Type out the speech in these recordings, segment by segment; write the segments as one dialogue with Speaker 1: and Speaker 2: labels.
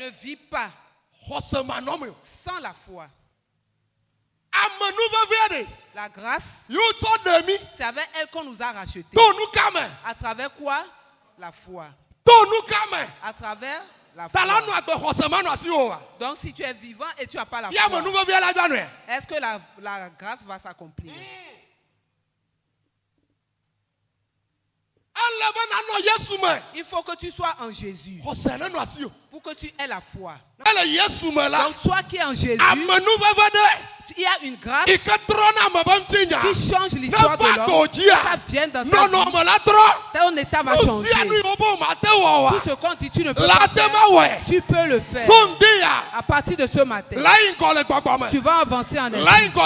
Speaker 1: ne vit pas sans la foi. La grâce, c'est avec elle qu'on nous a rachetés. À travers quoi? La foi. À travers la foi. Donc si tu es vivant et tu n'as pas la foi, est-ce que la grâce va s'accomplir? Il faut que tu sois en Jésus pour que tu aies la foi. Donc toi qui es en Jésus, il y a une grâce qui change l'histoire de l'homme. Ça vient dans ta vie. Ton état va changer. Tout ce qu'on dit, tu ne peux pas faire. Tu peux le faire. À partir de ce matin, tu vas avancer en esprit. Tu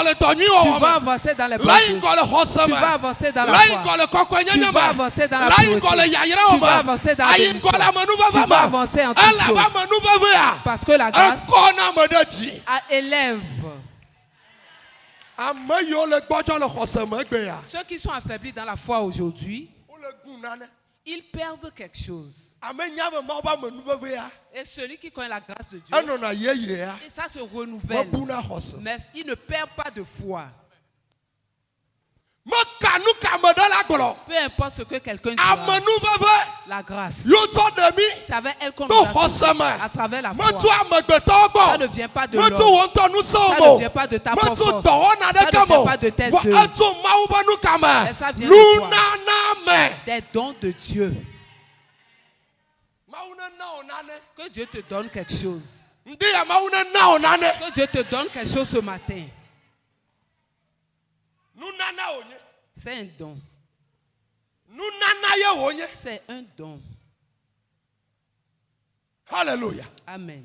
Speaker 1: vas avancer dans les bonnes choses. Tu vas avancer dans la foi. Tu vas avancer dans la pureté. Tu vas avancer dans la bénédiction. Tu vas avancer en toutes choses. Parce que la grâce élève. Ceux qui sont affaiblis dans la foi aujourd'hui, ils perdent quelque chose. Et celui qui connaît la grâce de Dieu, et ça se renouvelle. Mais il ne perd pas de foi. Peu importe ce que quelqu'un dira, la grâce, c'est avec elle qu'on nous a à travers la foi. Ça ne vient pas de l'homme. Ça ne vient pas de ta propre force. Ça ne vient pas de tes œuvres. Mais ça vient de toi. Des dons de Dieu. Que Dieu te donne quelque chose. Que Dieu te donne quelque chose ce matin. C'est un don. C'est un don.
Speaker 2: Alléluia.
Speaker 1: Amen.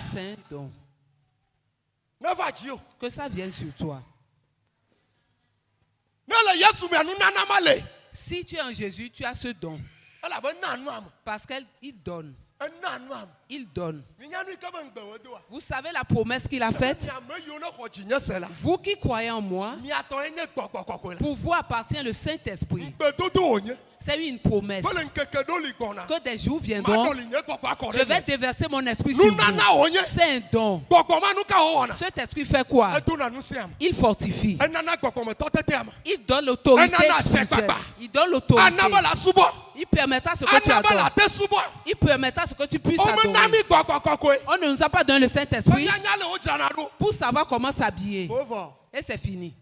Speaker 1: C'est un don. Que ça vienne sur toi. Si tu es en Jésus, tu as ce don. Parce qu'il donne. Il donne. Vous savez la promesse qu'il a faite? Vous qui croyez en moi, pour vous appartient le Saint-Esprit. C'est une promesse que des jours viendront. Je vais déverser mon esprit sur vous. C'est un don. Cet esprit fait quoi? Il fortifie. Il donne l'autorité spirituelle. Il donne l'autorité. Il permettra ce que tu adores. Il permettra ce que tu puisses adorer. On ne nous a pas donné le Saint-Esprit pour savoir comment s'habiller. Et c'est fini.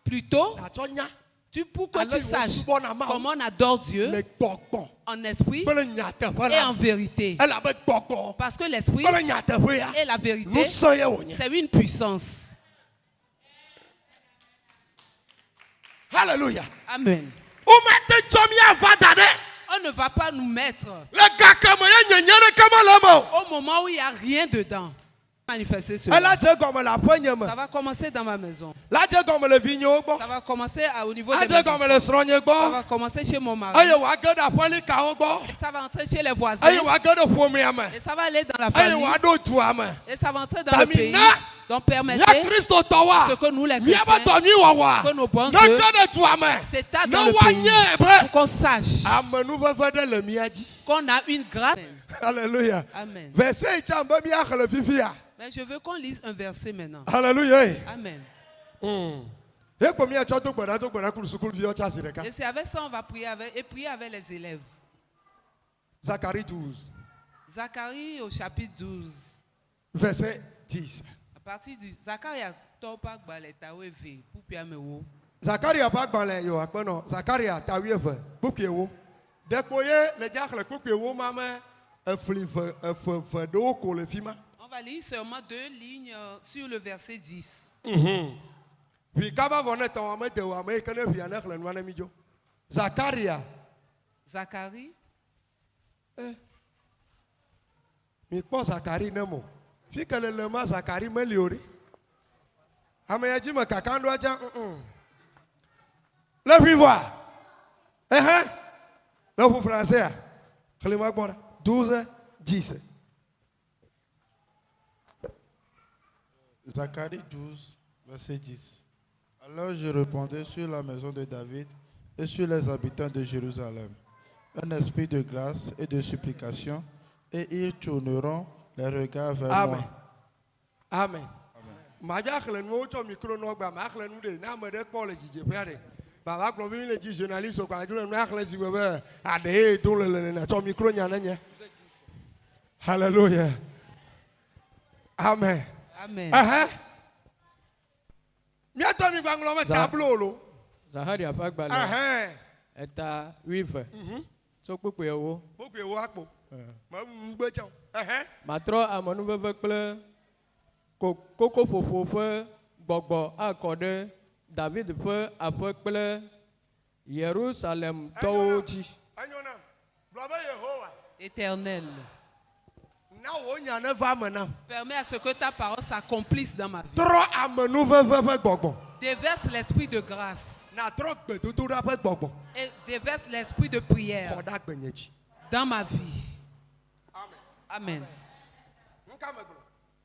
Speaker 1: Plutôt, pour que tu saches comment on adore Dieu en esprit et en vérité. Parce que l'esprit et la vérité, c'est une puissance.
Speaker 2: Alléluia.
Speaker 1: Amen. On ne va pas nous mettre au moment où il n'y a rien dedans. Manifester cela. Ça va commencer dans ma maison. Ça va commencer au niveau de mes enfants. Ça va commencer chez mon mari. Et ça va entrer chez les voisins. Et ça va aller dans la famille. Et ça va entrer dans le pays. Donc permettez ce que nous les chrétiens, que nos bons œuvres s'étalent dans le pays pour qu'on sache qu'on a une grâce.
Speaker 2: Alléluia.
Speaker 1: Amen. Mais je veux qu'on lise un verset maintenant.
Speaker 2: Alléluia.
Speaker 1: Amen. Et c'est avec ça on va prier avec les élèves.
Speaker 2: Zacharie 12.
Speaker 1: Zacharie au chapitre 12.
Speaker 2: Verset 10.
Speaker 1: À partir du Zacharie a topa gbaletawe ve pour piamewo.
Speaker 2: Zacharie a pas gbalé yo akpono. Zacharie a tawi ve pour piewo. Dekoye le diakle pour piewo mama eflive do ko le fima.
Speaker 1: On va lire seulement 2 lignes sur le verset 10.
Speaker 2: Puis kaba vone to amete wa me kene fiana khle nwana mijo. Zacharie.
Speaker 1: Zacharie.
Speaker 2: Mi po Zacharie nemo. Fi kele le ma Zacharie me liori. Ame ji me kakando aja. Le puis voir. Le pour français. Khle ma gbora. 12 10.
Speaker 3: Zacharie 12, verset 10. Alors je répondais sur la maison de David et sur les habitants de Jérusalem un esprit de grâce et de supplication et ils tourneront les regards vers
Speaker 2: Amen.
Speaker 3: moi.
Speaker 2: Amen. Maja khlen mo cho micro no gba ma khlen nu de na mo de po le jije pere. Baba gbo bi le ji journaliste o kwa ju na khlen si bebe ade to le na cho micro nya na nye. Hallelujah. Amen.
Speaker 1: Amen.
Speaker 2: Mi ato mi gbanglo me tableau lo.
Speaker 4: Zaharia pagbale. Eta rive. So pepe wo.
Speaker 2: Pepe wo akpo. Ma ngbe chan.
Speaker 4: Matro amonu veve kple koko fofo ƒe gbɔgbɔ akɔ ɖe David ƒe aƒe kple Yerusalem tɔwo dzi.
Speaker 1: Éternel,
Speaker 2: permets
Speaker 1: à ce que ta parole s'accomplisse dans ma vie. Déverse l'esprit de grâce et déverse l'esprit de prière dans ma vie. Amen.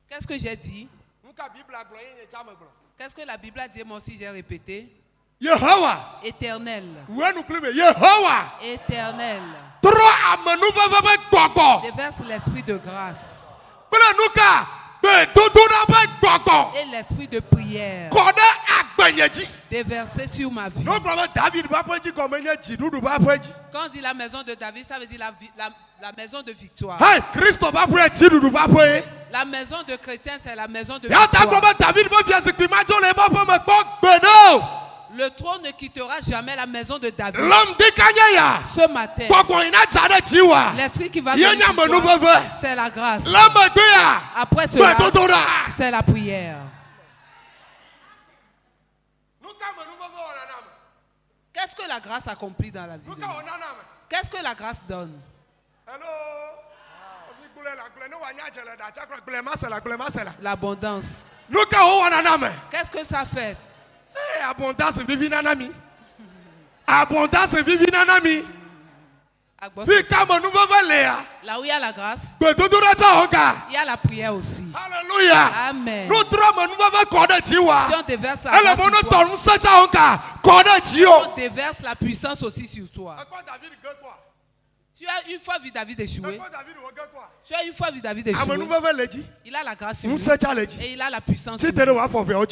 Speaker 1: Qu'est-ce que j'ai dit? Qu'est-ce que la Bible a dit? Moi aussi j'ai répété. Éternel. Éternel. Déverse l'esprit de grâce et l'esprit de prière déversé sur ma vie. Quand on dit la maison de David, ça veut dire la maison de victoire. La maison de chrétien, c'est la maison de victoire. Le trône ne quittera jamais la maison de David. Ce matin, l'esprit qui va venir, c'est la grâce. Après cela, c'est la prière. Qu'est-ce que la grâce accomplit dans la vie de l'homme? Qu'est-ce que la grâce donne? L'abondance. Qu'est-ce que ça fait?
Speaker 2: Abondance vivinanami. Abondance vivinanami.
Speaker 1: Là où il y a la grâce, il y a la prière aussi.
Speaker 2: Alléluia.
Speaker 1: Amen.
Speaker 2: Si
Speaker 1: on déverse la grâce sur toi, on déverse la puissance aussi sur toi. Tu as une fois vu David échouer. Tu as une fois vu David échouer. Il a la grâce sur lui et il a la puissance sur lui.